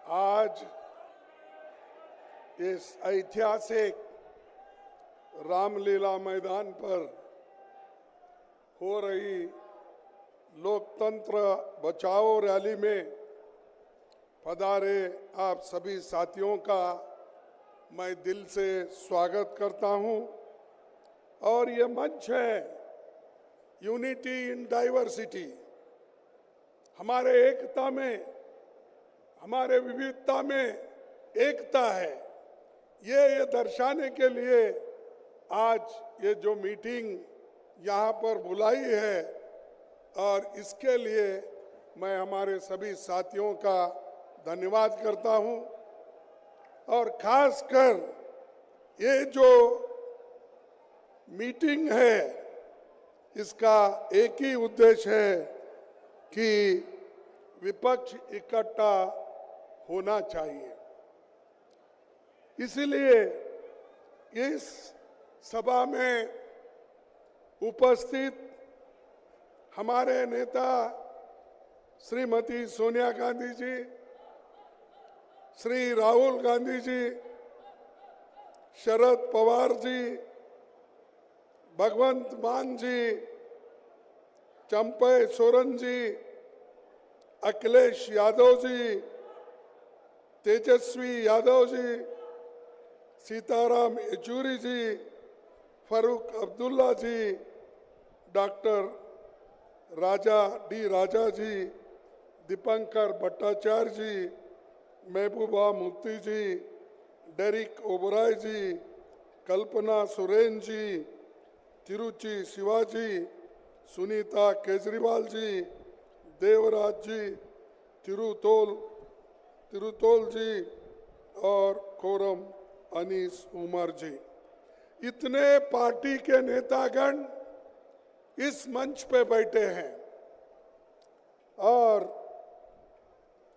आज इस ऐतिहासिक रामलीला मैदान पर हो रही लोकतंत्र बचाओ रैली में पधारे आप सभी साथियों का मैं दिल से स्वागत करता हूं। और ये मंच है यूनिटी इन डाइवर्सिटी, हमारे एकता में, हमारे विविधता में एकता है। ये दर्शाने के लिए आज ये जो मीटिंग यहाँ पर बुलाई है, और इसके लिए मैं हमारे सभी साथियों का धन्यवाद करता हूँ। और खासकर ये जो मीटिंग है, इसका एक ही उद्देश्य है कि विपक्ष इकट्ठा होना चाहिए। इसलिए इस सभा में उपस्थित हमारे नेता श्रीमती सोनिया गांधी जी, श्री राहुल गांधी जी, शरद पवार जी, भगवंत मान जी, चंपई सोरेन जी, अखिलेश यादव जी, तेजस्वी यादव जी, सीताराम येचुरी जी, फारूक अब्दुल्ला जी, डॉक्टर राजा जी, दीपंकर भट्टाचार्य जी, महबूबा मुफ्ती जी, डेरिक ओबराय जी, कल्पना सुरेन जी, तिरुचि शिवाजी, सुनीता केजरीवाल जी, देवराज जी, तिरुतोल जी और कोरम अनीस उमर जी, इतने पार्टी के नेतागण इस मंच पे बैठे हैं। और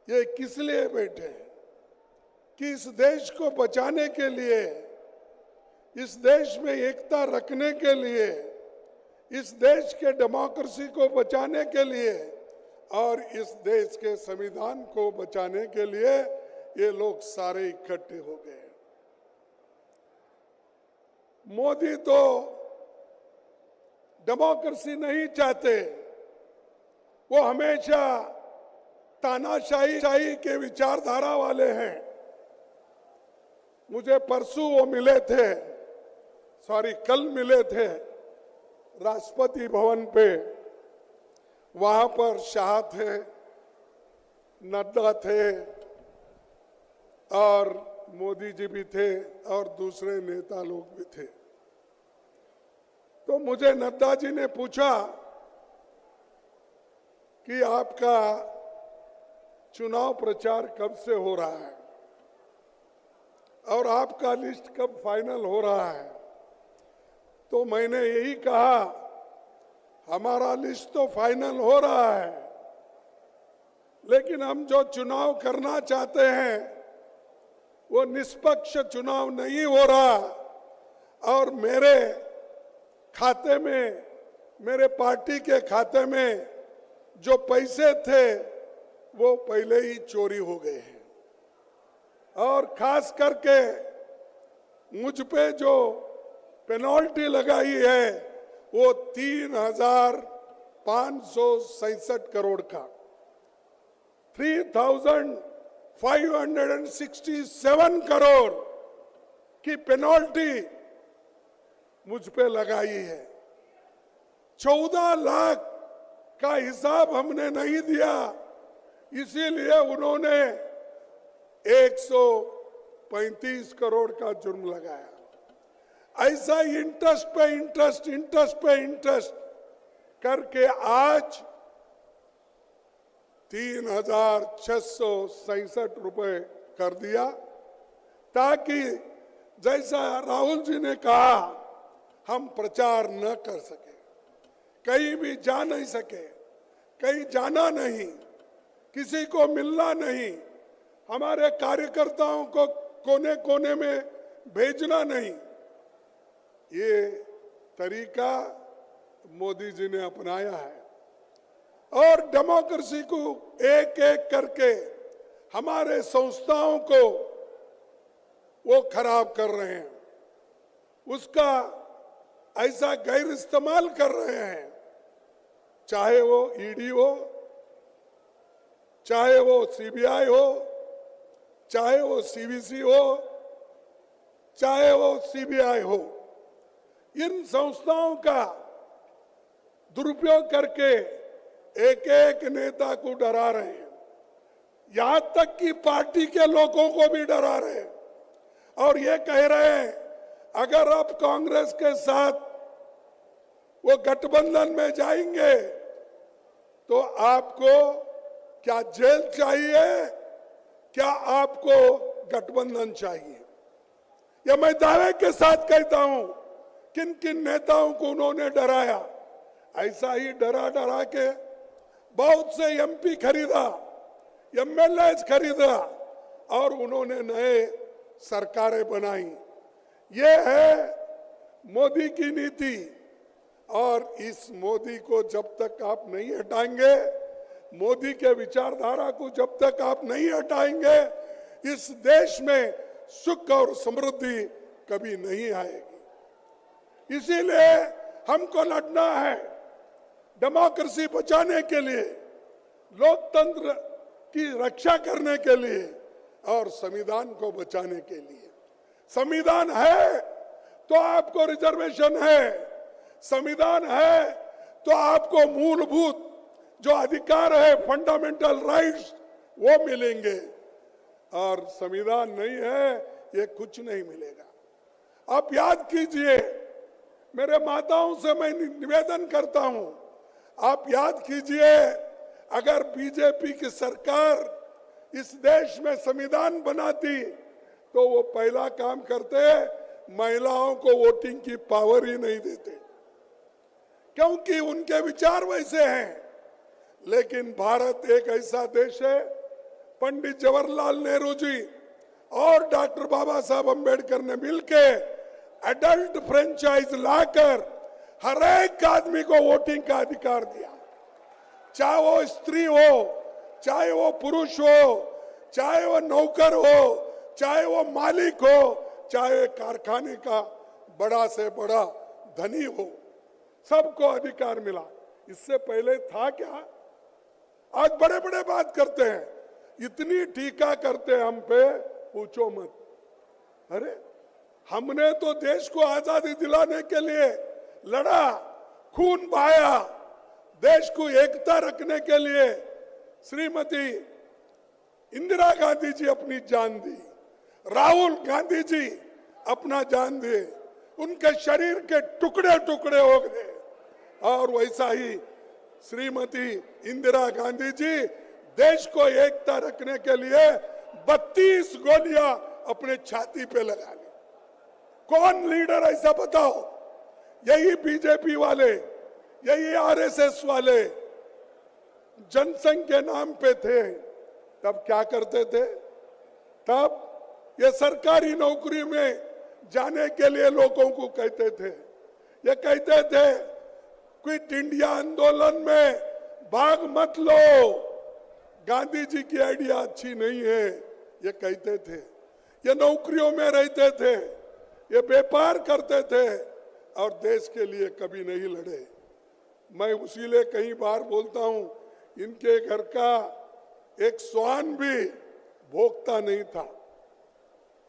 ये किस लिए बैठे हैं? कि इस देश को बचाने के लिए, इस देश में एकता रखने के लिए, इस देश के डेमोक्रेसी को बचाने के लिए और इस देश के संविधान को बचाने के लिए ये लोग सारे इकट्ठे हो गए। मोदी तो डेमोक्रेसी नहीं चाहते, वो हमेशा तानाशाही के विचारधारा वाले हैं। मुझे परसों वो मिले थे, कल मिले थे राष्ट्रपति भवन पे। वहां पर शाह थे, नड्डा थे और मोदी जी भी थे और दूसरे नेता लोग भी थे। तो मुझे नड्डा जी ने पूछा कि आपका चुनाव प्रचार कब से हो रहा है और आपका लिस्ट कब फाइनल हो रहा है? तो मैंने यही कहा, हमारा लिस्ट तो फाइनल हो रहा है, लेकिन हम जो चुनाव करना चाहते हैं वो निष्पक्ष चुनाव नहीं हो रहा। और मेरे खाते में, मेरे पार्टी के खाते में जो पैसे थे वो पहले ही चोरी हो गए हैं। और खास करके मुझ पे जो पेनल्टी लगाई है वो 3,567 करोड़ का, 3,567 करोड़ की पेनल्टी मुझ पे लगाई है। 14 लाख का हिसाब हमने नहीं दिया, इसीलिए उन्होंने 135 करोड़ का जुर्म लगाया। ऐसा इंटरेस्ट पे इंटरेस्ट करके आज 3,667 रुपए कर दिया, ताकि जैसा राहुल जी ने कहा हम प्रचार न कर सके, कहीं भी जा नहीं सके, कहीं जाना नहीं, किसी को मिलना नहीं, हमारे कार्यकर्ताओं को कोने कोने में भेजना नहीं। ये तरीका मोदी जी ने अपनाया है। और डेमोक्रेसी को एक एक करके हमारे संस्थाओं को वो खराब कर रहे हैं, उसका ऐसा गैर इस्तेमाल कर रहे हैं, चाहे वो ईडी हो, चाहे वो सीबीआई हो, चाहे वो सीवीसी हो, चाहे वो सीबीआई हो। इन संस्थाओं का दुरुपयोग करके एक एक नेता को डरा रहे हैं, यहां तक कि पार्टी के लोगों को भी डरा रहे हैं और ये कह रहे हैं अगर आप कांग्रेस के साथ वो गठबंधन में जाएंगे तो आपको क्या जेल चाहिए, क्या आपको गठबंधन चाहिए। यह मैं दावे के साथ कहता हूं, किन किन नेताओं को उन्होंने डराया। ऐसा ही डरा डरा के बहुत से एमपी खरीदा, एमएलए खरीदा और उन्होंने नए सरकारें बनाई। ये है मोदी की नीति और इस मोदी को जब तक आप नहीं हटाएंगे, मोदी के विचारधारा को जब तक आप नहीं हटाएंगे, इस देश में सुख और समृद्धि कभी नहीं आएगी। इसीलिए हमको लड़ना है डेमोक्रेसी बचाने के लिए, लोकतंत्र की रक्षा करने के लिए और संविधान को बचाने के लिए। संविधान है तो आपको रिजर्वेशन है, संविधान है तो आपको मूलभूत जो अधिकार है, फंडामेंटल राइट्स, वो मिलेंगे और संविधान नहीं है ये कुछ नहीं मिलेगा। आप याद कीजिए, मेरे माताओं से मैं निवेदन करता हूं, आप याद कीजिए अगर बीजेपी की सरकार इस देश में संविधान बनाती तो वो पहला काम करते महिलाओं को वोटिंग की पावर ही नहीं देते, क्योंकि उनके विचार वैसे हैं। लेकिन भारत एक ऐसा देश है, पंडित जवाहरलाल नेहरू जी और डॉक्टर बाबा साहब अम्बेडकर ने मिलके एडल्ट फ्रेंचाइज लाकर हर एक आदमी को वोटिंग का अधिकार दिया, चाहे वो स्त्री हो, चाहे वो पुरुष हो, चाहे वो नौकर हो, चाहे वो मालिक हो, चाहे कारखाने का बड़ा से बड़ा धनी हो, सबको अधिकार मिला। इससे पहले था क्या? आज बड़े बड़े बात करते हैं, इतनी टीका करते हैं हम पे, पूछो मत। अरे हमने तो देश को आजादी दिलाने के लिए लड़ा, खून बहाया, देश को एकता रखने के लिए श्रीमती इंदिरा गांधी जी अपनी जान दी, राहुल गांधी जी अपना जान दिए, उनके शरीर के टुकड़े टुकड़े हो गए। और वैसा ही श्रीमती इंदिरा गांधी जी देश को एकता रखने के लिए 32 गोलियां अपने छाती पे लगा ली। कौन लीडर ऐसा बताओ? यही बीजेपी वाले, यही आरएसएस वाले जनसंघ के नाम पे थे। तब क्या करते थे? तब ये सरकारी नौकरी में जाने के लिए लोगों को कहते थे, ये कहते थे क्विट इंडिया आंदोलन में भाग मत लो, गांधी जी की आइडिया अच्छी नहीं है, ये कहते थे। ये नौकरियों में रहते थे, ये व्यापार करते थे और देश के लिए कभी नहीं लड़े। मैं उसीलिए कई बार बोलता हूं, इनके घर का एक श्वान भी भोगता नहीं था,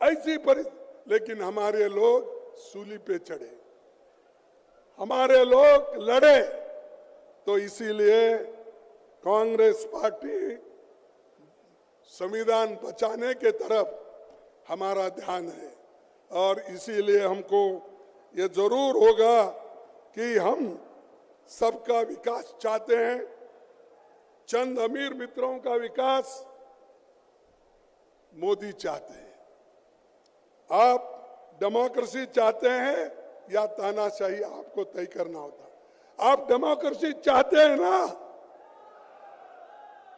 ऐसी परिस्थिति। लेकिन हमारे लोग सूली पे चढ़े, हमारे लोग लड़े। तो इसीलिए कांग्रेस पार्टी संविधान बचाने के तरफ हमारा ध्यान है और इसीलिए हमको ये जरूर होगा कि हम सबका विकास चाहते हैं। चंद अमीर मित्रों का विकास मोदी चाहते हैं। आप डेमोक्रेसी चाहते हैं या तानाशाही, आपको तय करना होता। आप डेमोक्रेसी चाहते हैं ना?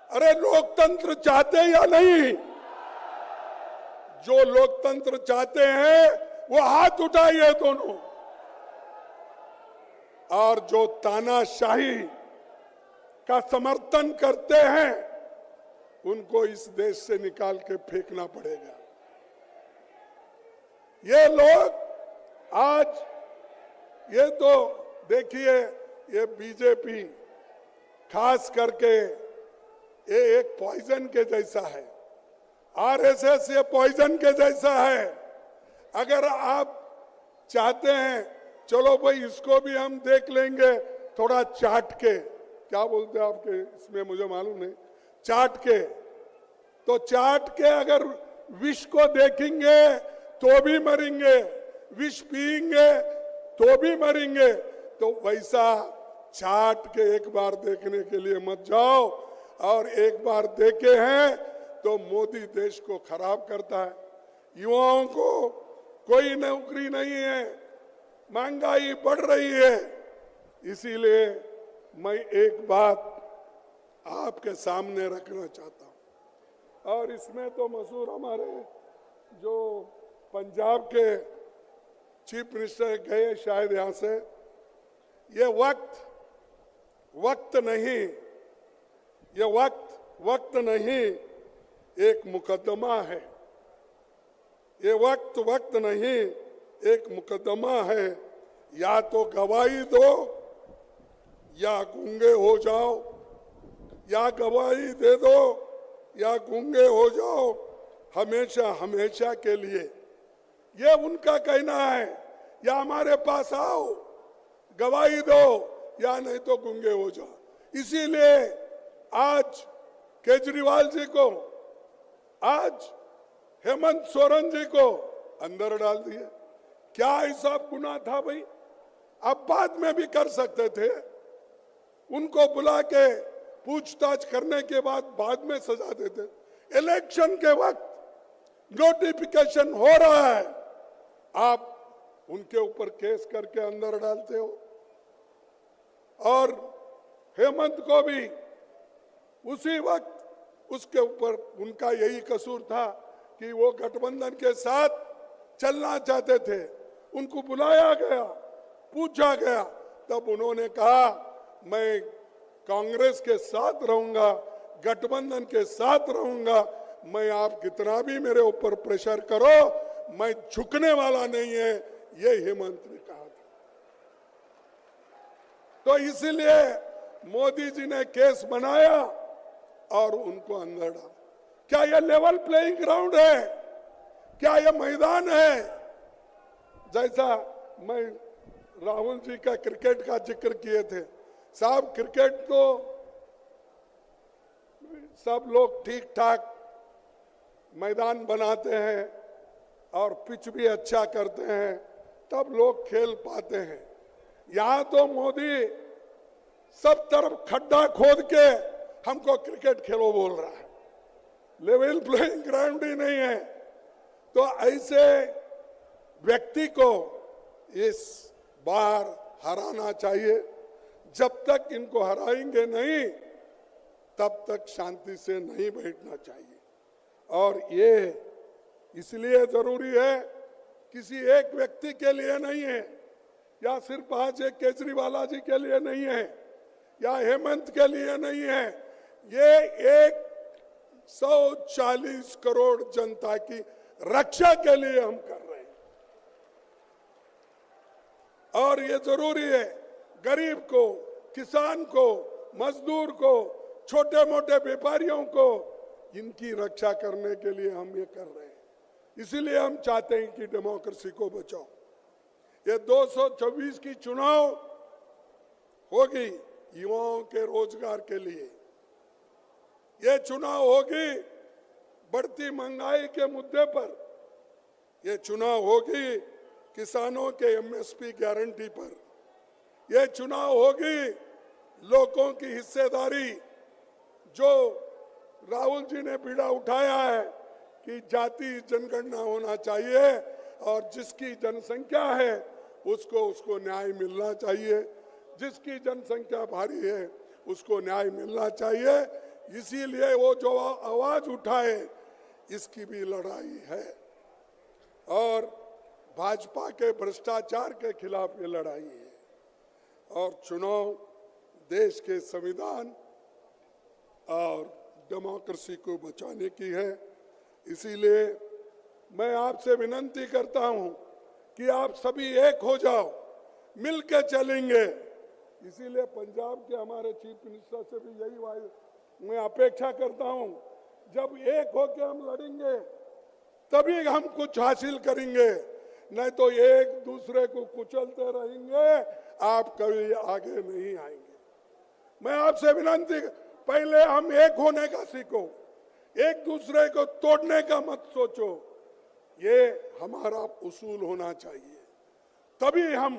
अरे लोकतंत्र चाहते हैं या नहीं? जो लोकतंत्र चाहते हैं वो हाथ उठाइए दोनों, और जो तानाशाही का समर्थन करते हैं उनको इस देश से निकाल के फेंकना पड़ेगा। ये लोग आज, ये तो देखिए, ये बीजेपी खास करके ये एक पॉइजन के जैसा है, आरएसएस ये पॉइजन के जैसा है। अगर आप चाहते हैं चलो भाई इसको भी हम देख लेंगे थोड़ा चाट के, क्या बोलते हैं आपके इसमें मुझे मालूम नहीं, चाट के, तो चाट के अगर विष को देखेंगे तो भी मरेंगे, विष पिएंगे तो भी मरेंगे। तो वैसा चाट के एक बार देखने के लिए मत जाओ, और एक बार देखे हैं तो मोदी देश को खराब करता है। युवाओं को कोई नौकरी नहीं है, महंगाई बढ़ रही है। इसीलिए मैं एक बात आपके सामने रखना चाहता हूं, और इसमें तो मशहूर हमारे जो पंजाब के चीफ मिनिस्टर गए शायद यहां से, ये वक्त नहीं, ये वक्त नहीं, एक मुकदमा है। ये वक्त नहीं, एक मुकदमा है। या तो गवाही दो या गूंगे हो जाओ, या गवाही दे दो या गूंगे हो जाओ, हमेशा हमेशा के लिए। ये उनका कहना है, या हमारे पास आओ गवाही दो या नहीं तो गूंगे हो जाओ। इसीलिए आज केजरीवाल जी को, आज हेमंत सोरेन जी को अंदर डाल दिया। क्या ऐसा गुनाह था भाई? आप बाद में भी कर सकते थे, उनको बुला के पूछताछ करने के बाद में सजा देते। इलेक्शन के वक्त नोटिफिकेशन हो रहा है, आप उनके ऊपर केस करके अंदर डालते हो। और हेमंत को भी उसी वक्त उसके ऊपर उनका यही कसूर था कि वो गठबंधन के साथ चलना चाहते थे। उनको बुलाया गया, पूछा गया, तब उन्होंने कहा मैं कांग्रेस के साथ रहूंगा, गठबंधन के साथ रहूंगा, मैं आप कितना भी मेरे ऊपर प्रेशर करो, मैं झुकने वाला नहीं है, ये हेमंत ने कहा था। तो इसलिए मोदी जी ने केस बनाया और उनको अंदर डाला। क्या यह लेवल प्लेइंग ग्राउंड है? क्या यह मैदान है? जैसा मैं राहुल जी का क्रिकेट का जिक्र किए थे, साहब क्रिकेट तो सब लोग ठीक ठाक मैदान बनाते हैं और पिच भी अच्छा करते हैं, तब लोग खेल पाते हैं। यहां तो मोदी सब तरफ खड्डा खोद के हमको क्रिकेट खेलो बोल रहा है, लेवल प्लेइंग ग्राउंड ही नहीं है। तो ऐसे व्यक्ति को इस बार हराना चाहिए। जब तक इनको हराएंगे नहीं, तब तक शांति से नहीं बैठना चाहिए। और ये इसलिए जरूरी है, किसी एक व्यक्ति के लिए नहीं है, या सिर्फ आज एक केजरीवाल जी के लिए नहीं है, या हेमंत के लिए नहीं है, ये 140 करोड़ जनता की रक्षा के लिए हम कर रहे हैं। और ये जरूरी है, गरीब को, किसान को, मजदूर को, छोटे मोटे व्यापारियों को, इनकी रक्षा करने के लिए हम ये कर रहे हैं। इसीलिए हम चाहते हैं कि डेमोक्रेसी को बचाओ। ये 226 की चुनाव होगी युवाओं के रोजगार के लिए, ये चुनाव होगी बढ़ती महंगाई के मुद्दे पर, ये चुनाव होगी किसानों के एमएसपी गारंटी पर, ये चुनाव होगी लोगों की हिस्सेदारी। जो राहुल जी ने बीड़ा उठाया है कि जाति जनगणना होना चाहिए और जिसकी जनसंख्या है उसको न्याय मिलना चाहिए, जिसकी जनसंख्या भारी है उसको न्याय मिलना चाहिए। इसीलिए वो जो आवाज उठाए, इसकी भी लड़ाई है। और भाजपा के भ्रष्टाचार के खिलाफ ये लड़ाई है। और चुनाव देश के संविधान और डेमोक्रेसी को बचाने की है। इसीलिए मैं आपसे विनती करता हूं कि आप सभी एक हो जाओ, मिलकर चलेंगे। इसीलिए पंजाब के हमारे चीफ मिनिस्टर से भी यही मैं अपेक्षा करता हूं, जब एक होकर हम लड़ेंगे तभी हम कुछ हासिल करेंगे, नहीं तो एक दूसरे को कुचलते रहेंगे, आप कभी आगे नहीं आएंगे। मैं आपसे विनती, पहले हम एक होने का सीखो, एक दूसरे को तोड़ने का मत सोचो। ये हमारा उसूल होना चाहिए, तभी हम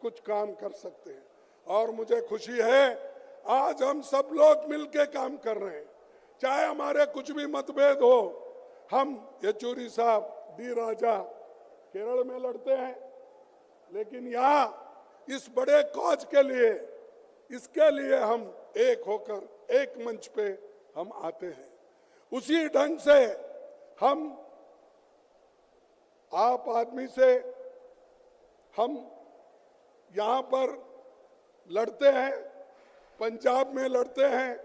कुछ काम कर सकते हैं। और मुझे खुशी है आज हम सब लोग मिलकर काम कर रहे हैं, चाहे हमारे कुछ भी मतभेद हो। हम येचुरी साहब, डी राजा केरल में लड़ते हैं, लेकिन यहाँ इस बड़े कॉज के लिए, इसके लिए हम एक होकर एक मंच पे हम आते हैं। उसी ढंग से हम आप आदमी से हम यहाँ पर लड़ते हैं, पंजाब में लड़ते हैं,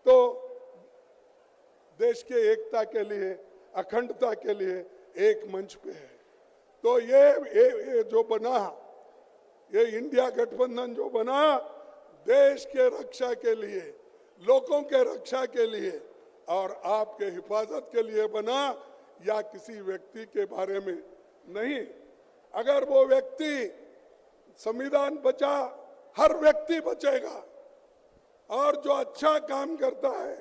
तो देश के एकता के लिए, अखंडता के लिए एक मंच पे है। तो ये जो बना, ये इंडिया गठबंधन जो बना, देश के रक्षा के लिए, लोगों के रक्षा के लिए और आपके हिफाजत के लिए बना, या किसी व्यक्ति के बारे में नहीं। अगर वो व्यक्ति, संविधान बचा, हर व्यक्ति बचेगा, और जो अच्छा काम करता है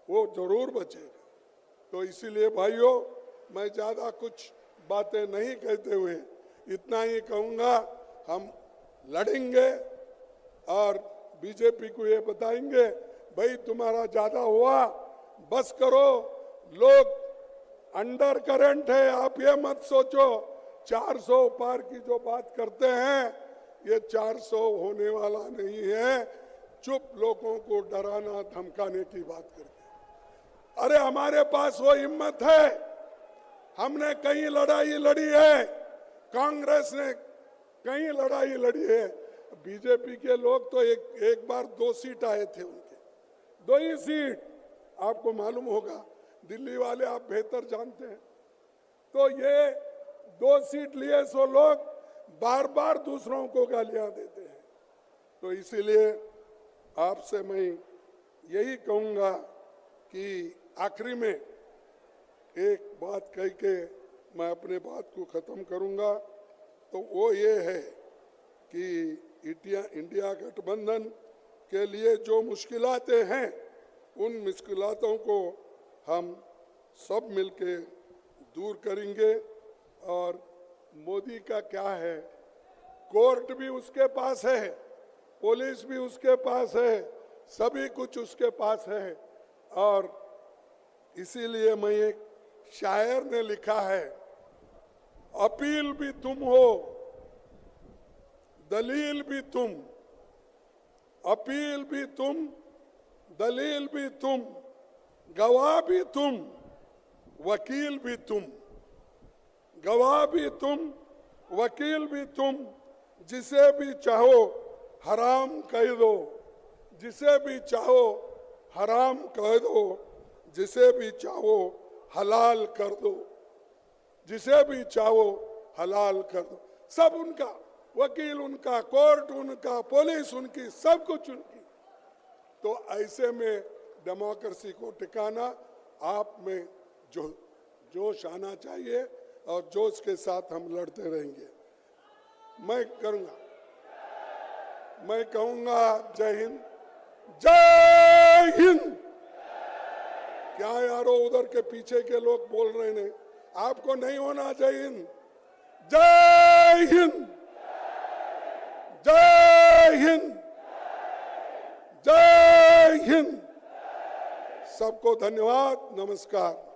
वो जरूर बचेगा। तो इसीलिए भाइयों, मैं ज्यादा कुछ बातें नहीं कहते हुए इतना ही कहूंगा, हम लड़ेंगे और बीजेपी को ये बताएंगे, भाई तुम्हारा ज्यादा हुआ, बस करो। लोग अंडर करंट है, आप ये मत सोचो 400 पार की जो बात करते हैं, ये 400 होने वाला नहीं है। चुप लोगों को डराना धमकाने की बात करते, अरे हमारे पास वो हिम्मत है। हमने कई लड़ाई लड़ी है, कांग्रेस ने कई लड़ाई लड़ी है। बीजेपी के लोग तो एक बार 2 सीट आए थे, उनके 2 ही सीट, आपको मालूम होगा, दिल्ली वाले आप बेहतर जानते हैं। तो ये 2 सीट लिए सो लोग बार बार दूसरों को गालियां देते हैं। तो इसीलिए आपसे मैं यही कहूंगा कि आखिरी में एक बात कह के मैं अपने बात को खत्म करूंगा, तो वो ये है कि इंडिया गठबंधन के लिए जो मुश्किलातें हैं, उन मुश्किलातों को हम सब मिलके दूर करेंगे। और मोदी का क्या है, कोर्ट भी उसके पास है, पुलिस भी उसके पास है, सभी कुछ उसके पास है। और इसीलिए मैं, एक शायर ने लिखा है, अपील भी तुम हो, दलील भी तुम, अपील भी तुम, दलील भी तुम, गवाह भी तुम, वकील भी तुम, गवाह भी तुम, वकील भी तुम, जिसे भी चाहो हराम कह दो, जिसे भी चाहो हराम कह दो, जिसे भी चाहो हलाल कर दो, जिसे भी चाहो हलाल कर दो। सब उनका, वकील उनका, कोर्ट उनका, पुलिस उनकी, सब कुछ उनकी। तो ऐसे में डेमोक्रेसी को टिकाना आप में जो जोश आना चाहिए, और जोश के साथ हम लड़ते रहेंगे। मैं करूंगा, मैं कहूंगा जय हिंद, जय हिंद। क्या यारो उधर के पीछे के लोग बोल रहे हैं, आपको नहीं होना जय हिंद? जय हिंद, जय हिंद, जय हिंद। सबको धन्यवाद, नमस्कार।